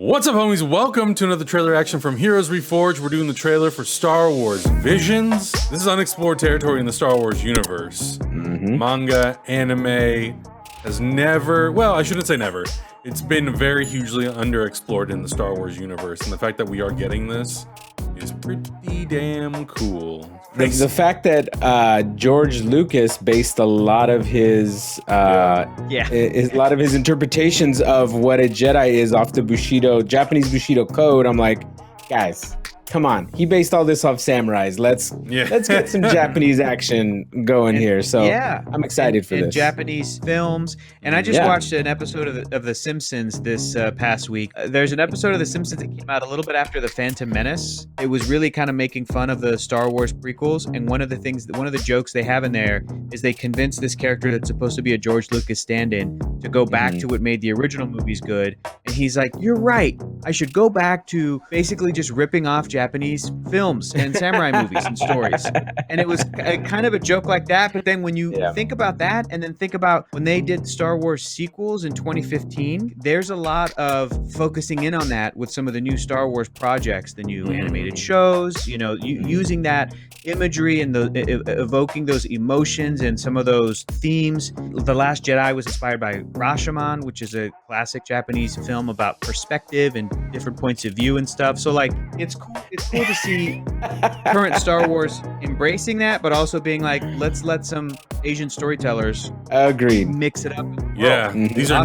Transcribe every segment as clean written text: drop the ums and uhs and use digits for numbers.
What's up, homies? Welcome to another trailer action from Heroes Reforged. We're doing the trailer for Star Wars Visions. This is unexplored territory in the Star Wars universe. Manga, anime has never, well, I shouldn't say never. It's been very hugely underexplored in the Star Wars universe, and the fact that we are getting this is pretty damn cool. The fact that George Lucas based a lot of his interpretations of what a Jedi is off the Japanese Bushido code. I'm like, guys, come on. He based all this off samurais. Let's get some Japanese action going here. So I'm excited for this. Japanese films. And I just watched an episode of The Simpsons this past week. There's an episode of The Simpsons that came out a little bit after The Phantom Menace. It was really kind of making fun of the Star Wars prequels. And one of the jokes they have in there is they convinced this character that's supposed to be a George Lucas stand-in to go back to what made the original movies good. And he's like, you're right. I should go back to basically just ripping off Japanese films and samurai movies and stories. And it was kind of a joke like that. But then when you think about that and then think about when they did Star Wars sequels in 2015, there's a lot of focusing in on that with some of the new Star Wars projects, the new animated shows, using that imagery and evoking those emotions and some of those themes. The Last Jedi was inspired by Rashomon, which is a classic Japanese film about perspective and different points of view and stuff. So like, it's cool to see current Star Wars embracing that, but also being like, let's let some Asian storytellers mix it up. These are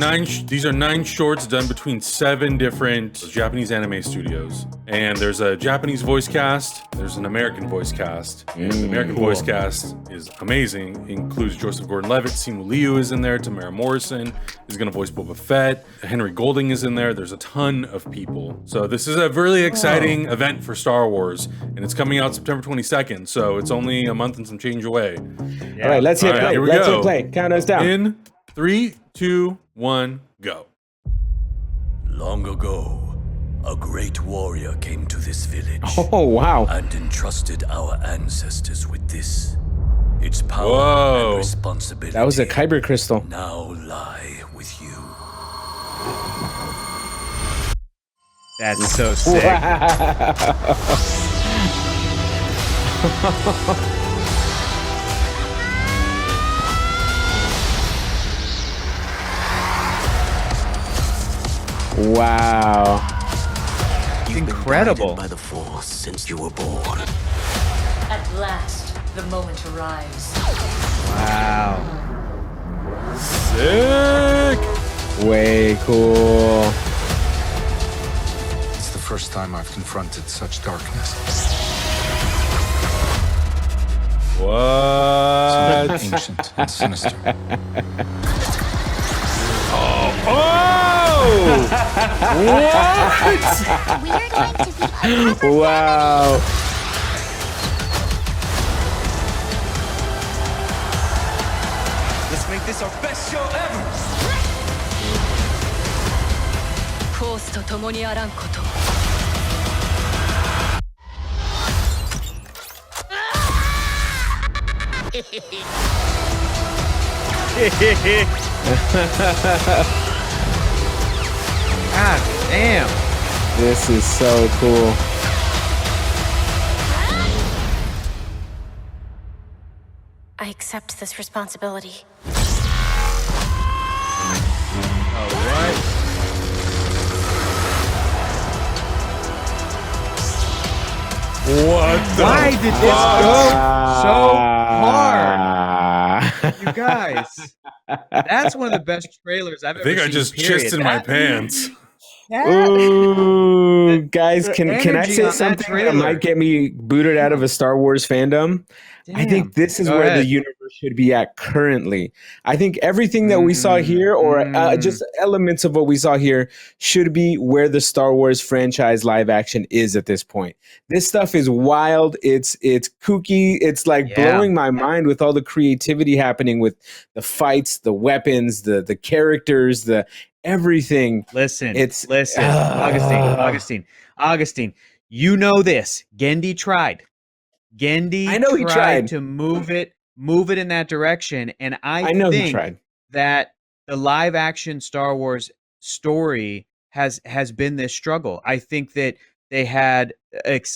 nine shorts done between 7 different Japanese anime studios, and there's a Japanese voice cast, there's an American voice cast, and the American voice cast is amazing. It includes Joseph Gordon-Levitt, Simu Liu is in there, Tamara Morrison is going to voice Boba Fett, Henry Golding is in there. There's a ton of people, so this is a really exciting event for Star Wars, and it's coming out September 22nd, so it's only a month and some change away. All right, let's hit play. Here we Let's go. hit play. Count us down. In 3, 2, 1, go. Long ago, a great warrior came to this village. Oh, wow. And entrusted our ancestors with this. Its power and responsibility. That was a Kyber crystal. Now lie with you. That's so sick. Wow. Incredible. By the Force since you were born. At last, the moment arrives. Wow. Sick! Way cool. It's the first time I've confronted such darkness. What? Ancient and sinister. Wow. Let's make this our best show ever! コースと共にあらんこと。God damn. This is so cool. I accept this responsibility. All right. Why did this go so hard? You guys, that's one of the best trailers I've ever seen. I think I just chissed in my pants. Ooh, guys, can I energy say on that something that trailer. might get me booted out of a Star Wars fandom? I think this is Go where ahead. the universe should be at currently. I think everything that we saw here, or just elements of what we saw here, should be where the Star Wars franchise live action is at this point. This stuff is wild. It's kooky. It's like blowing my mind with all the creativity happening with the fights, the weapons, the characters, the everything. Listen, Augustine, you know this. Gendy tried. I know he tried to move it in that direction, and I know he think tried. that the live action Star Wars story has been this struggle. I think that they had.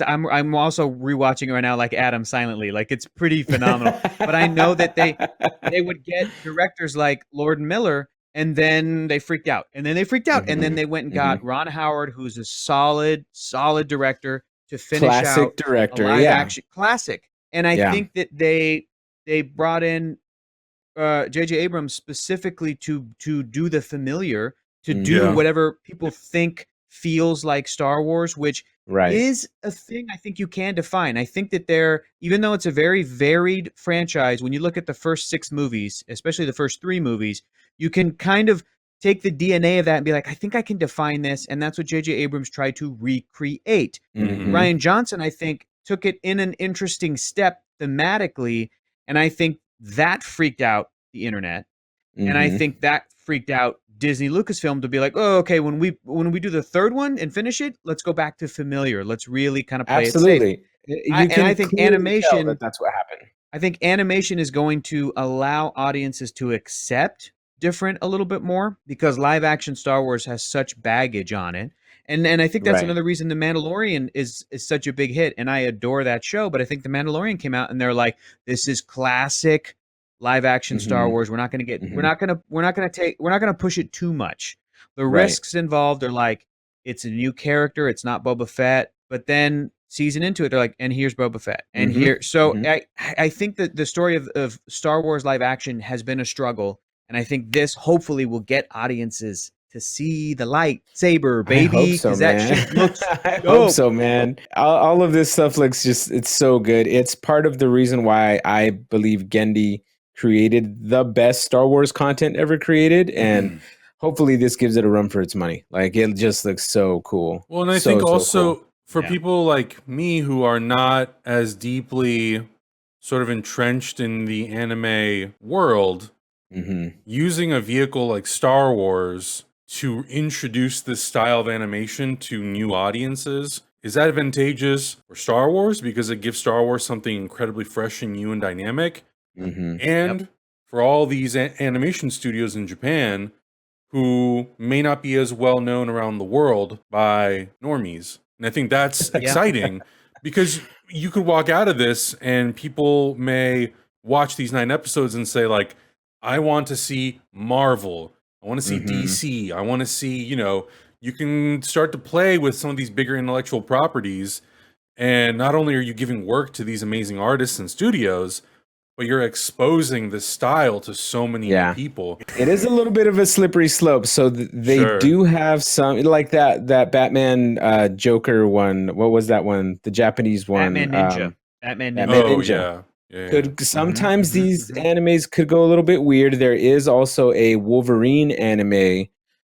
I'm also rewatching it right now, like Adam, silently. Like it's pretty phenomenal. But I know that they would get directors like Lord and Miller, and then they freaked out, and then they freaked out, and then they went and got Ron Howard, who's a solid director, to finish out a live action classic. And I think that they brought in J.J. Abrams specifically to do the familiar, to do whatever people think feels like Star Wars, which is a thing I think you can define. I think that even though it's a very varied franchise, when you look at the first 6 movies, especially the first 3 movies, you can kind of take the DNA of that and be like, I think I can define this. And that's what J.J. Abrams tried to recreate. Rian Johnson, I think, took it in an interesting step thematically. And I think that freaked out the internet. And I think that freaked out Disney Lucasfilm to be like, oh, okay, when we do the 3rd one and finish it, let's go back to familiar. Let's really kind of play it safe. And I think animation, that's what happened. I think animation is going to allow audiences to accept different a little bit more, because live action Star Wars has such baggage on it. And I think that's another reason The Mandalorian is such a big hit. And I adore that show, but I think The Mandalorian came out and they're like, this is classic live action Star Wars. We're not going to get we're not going to push it too much. The risks involved are like, it's a new character, it's not Boba Fett, but then season into it they're like, and here's Boba Fett, and here. So I think that the story of Star Wars live action has been a struggle, and I think this hopefully will get audiences to see the lightsaber, baby. I hope so, man. That shit looks I hope so, man. All of this stuff looks it's so good. It's part of the reason why I believe Genndy created the best Star Wars content ever created, and hopefully this gives it a run for its money. Like, it just looks so cool. Well, and I think also cool. For people like me who are not as deeply sort of entrenched in the anime world, using a vehicle like Star Wars to introduce this style of animation to new audiences is advantageous for Star Wars because it gives Star Wars something incredibly fresh and new and dynamic. And for all these animation studios in Japan who may not be as well known around the world by normies. And I think that's exciting because you could walk out of this and people may watch these 9 episodes and say, like, I want to see Marvel. I want to see DC. I want to see, you can start to play with some of these bigger intellectual properties. And not only are you giving work to these amazing artists and studios, but you're exposing this style to so many people. It is a little bit of a slippery slope. So they do have some, like that Batman Joker one. What was that one? The Japanese one. Batman Ninja. Oh, yeah. Could sometimes these animes could go a little bit weird. There is also a Wolverine anime,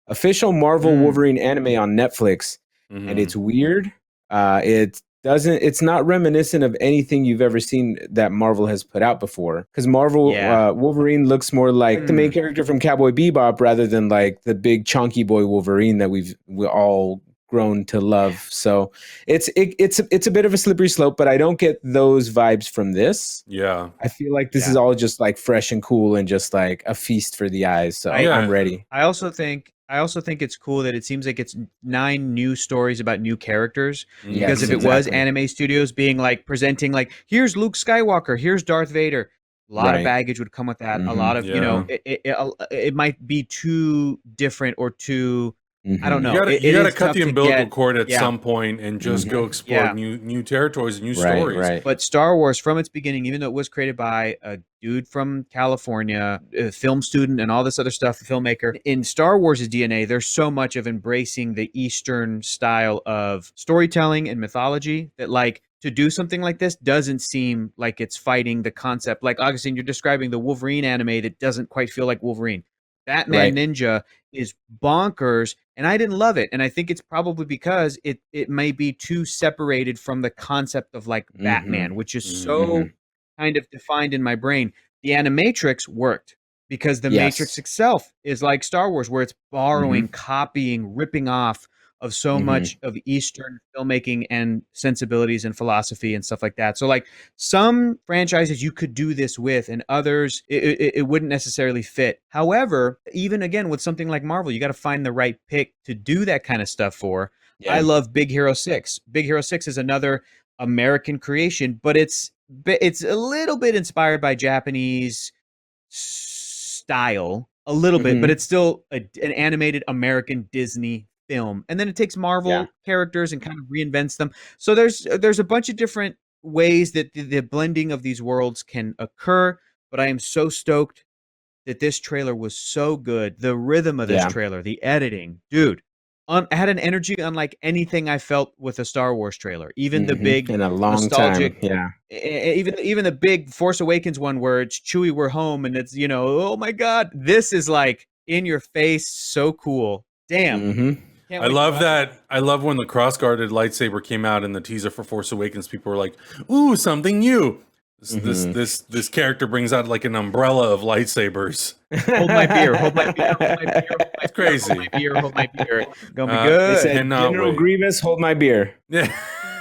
official Marvel Wolverine anime on Netflix, and it's weird. It's not reminiscent of anything you've ever seen that Marvel has put out before. Because Marvel Wolverine looks more like the main character from Cowboy Bebop rather than like the big chunky boy Wolverine that we're all grown to love. So it's a bit of a slippery slope, but I don't get those vibes from this. Yeah. I feel like this is all just like fresh and cool and just like a feast for the eyes. So I'm ready. I also think it's cool that it seems like it's 9 new stories about new characters. Because if it was anime studios being like presenting like, here's Luke Skywalker, here's Darth Vader, a lot of baggage would come with that. A lot of, it might be too different or too, I don't know. You got to cut the umbilical cord at some point and just go explore new territories and new stories. Right. But Star Wars, from its beginning, even though it was created by a dude from California, a film student, and all this other stuff, a filmmaker, in Star Wars' DNA, there's so much of embracing the Eastern style of storytelling and mythology that, like, to do something like this doesn't seem like it's fighting the concept. Like, Augustine, you're describing the Wolverine anime that doesn't quite feel like Wolverine. Batman Ninja is bonkers, and I didn't love it. And I think it's probably because it may be too separated from the concept of like Batman, which is so kind of defined in my brain. The Animatrix worked because the Matrix itself is like Star Wars, where it's borrowing, copying, ripping off of so much of Eastern filmmaking and sensibilities and philosophy and stuff like that. So like some franchises you could do this with, and others it wouldn't necessarily fit. However, even again with something like Marvel, you got to find the right pick to do that kind of stuff for. I love Big Hero 6. Big Hero 6 is another American creation, but it's a little bit inspired by Japanese style, a little bit, but it's still an animated American Disney film. And then it takes Marvel characters and kind of reinvents them. So there's a bunch of different ways that the blending of these worlds can occur. But I am so stoked that this trailer was so good. The rhythm of this trailer, the editing, dude. Had an energy unlike anything I felt with a Star Wars trailer. Even the big in a long nostalgic, time, even the big Force Awakens one where it's Chewie, we're home, and it's oh my god, this is like in your face, so cool. Damn. I love that. I love when the cross-guarded lightsaber came out in the teaser for Force Awakens. People were like, "Ooh, something new." This character brings out like an umbrella of lightsabers. Hold my beer. Hold my beer. Hold my beer. It's crazy. Hold my beer. Hold my beer. Gonna be good. They said, General Grievous, hold my beer. Yeah.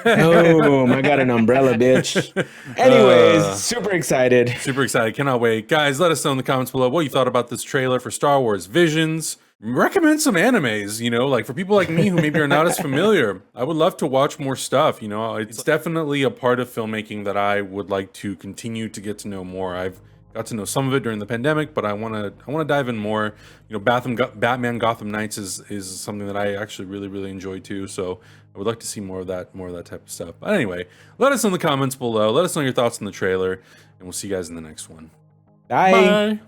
Boom! I got an umbrella, bitch. Anyways, super excited. Super excited. Cannot wait. Guys, let us know in the comments below what you thought about this trailer for Star Wars Visions. Recommend some animes, like for people like me who maybe are not as familiar. I would love to watch more stuff, It's definitely a part of filmmaking that I would like to continue to get to know more. I've got to know some of it during the pandemic, but I want to dive in more. Batman Gotham Knights is something that I actually really, really enjoy too. So I would like to see more of that type of stuff. But anyway, let us know in the comments below. Let us know your thoughts on the trailer, and we'll see you guys in the next one. Bye. Bye.